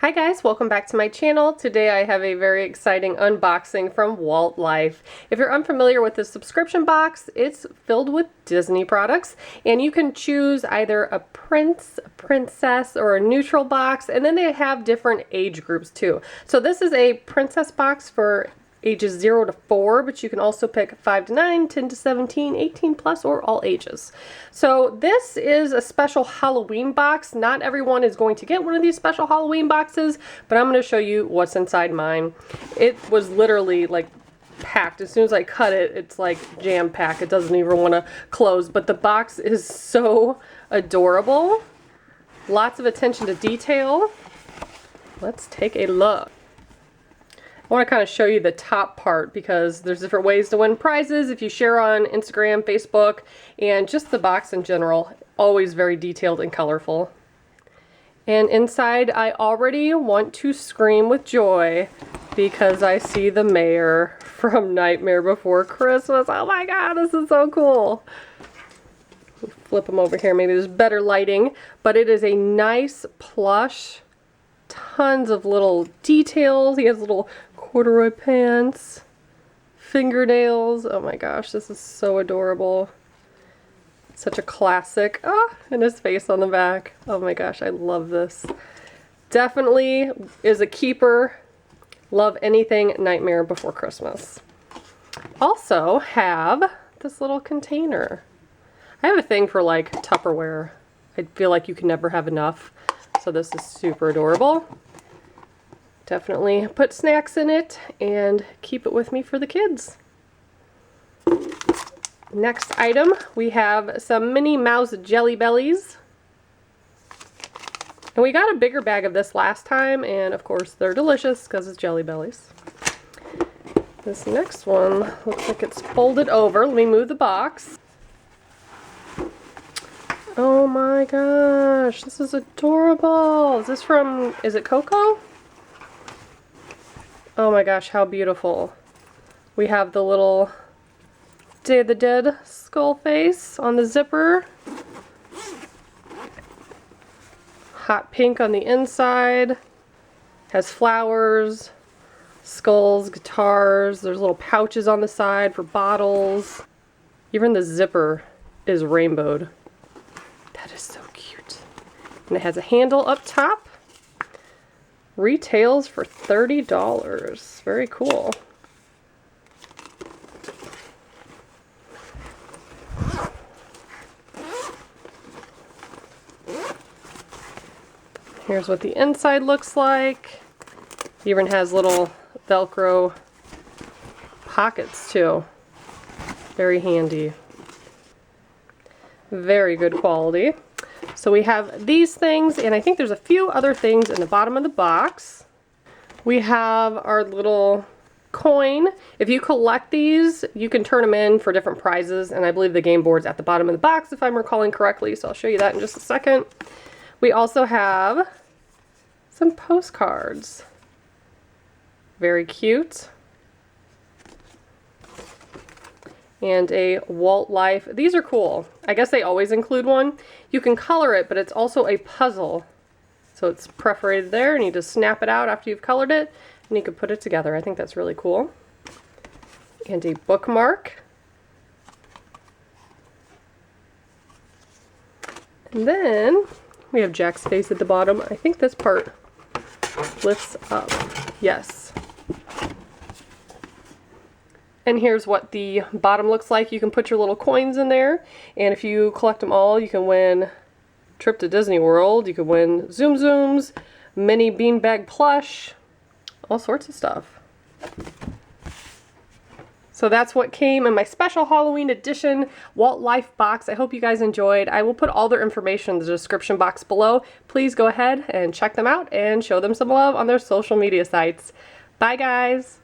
Hi guys, welcome back to my channel. Today I have a very exciting unboxing from Walt Life. If you're unfamiliar with the subscription box, it's filled with Disney products and you can choose either a prince, a princess, or a neutral box, and then they have different age groups too. So this is a princess box for ages 0 to 4, but you can also pick 5 to 9, 10 to 17, 18 plus, or all ages. So this is a special Halloween box. Not everyone is going to get one of these special Halloween boxes, but I'm going to show you what's inside mine. It was literally like packed. As soon as I cut it, it's like jam-packed. It doesn't even want to close, but the box is so adorable. Lots of attention to detail. Let's take a look. I want to kind of show you the top part because there's different ways to win prizes if you share on Instagram, Facebook, and just the box in general. Always very detailed and colorful. And inside, I already want to scream with joy because I see the mayor from Nightmare Before Christmas. Oh my god, this is so cool. Flip him over here. Maybe there's better lighting, but it is a nice plush. Tons of little details. He has little corduroy pants, fingernails. Oh my gosh, this is so adorable. Such a classic. Ah, and his face on the back. Oh my gosh, I love this. Definitely is a keeper. Love anything Nightmare Before Christmas. Also have this little container. I have a thing for like Tupperware. I feel like you can never have enough. So this is super adorable. Definitely put snacks in it and keep it with me for the kids. Next item, we have some Minnie Mouse Jelly Bellies. And we got a bigger bag of this last time, and of course they're delicious because it's Jelly Bellies. This next one looks like it's folded over. Let me move the box. Oh my gosh, this is adorable. Is this from, is it Coco? Oh my gosh, how beautiful. We have the little Day of the Dead skull face on the zipper. Hot pink on the inside. Has flowers, skulls, guitars. There's little pouches on the side for bottles. Even the zipper is rainbowed. That is so cute. And it has a handle up top. Retails for $30. Very cool. Here's what the inside looks like. It even has little Velcro pockets too. Very handy. Very good quality. So we have these things, and I think there's a few other things in the bottom of the box. We have our little coin. If you collect these, you can turn them in for different prizes, and I believe the game board's at the bottom of the box if I'm recalling correctly, so I'll show you that in just a second. We also have some postcards. Very cute. And a Walt Life. These are cool. I guess they always include one. You can color it, but it's also a puzzle. So it's perforated there, and you just snap it out after you've colored it, and you can put it together. I think that's really cool. And a bookmark. And then we have Jack's face at the bottom. I think this part lifts up. Yes. And here's what the bottom looks like. You can put your little coins in there, and if you collect them all, you can win trip to Disney World. You can win Zoom Zooms, mini beanbag plush, all sorts of stuff. So that's what came in my special Halloween edition Walt Life box. I hope you guys enjoyed. I will put all their information in the description box below. Please go ahead and check them out and show them some love on their social media sites. Bye guys!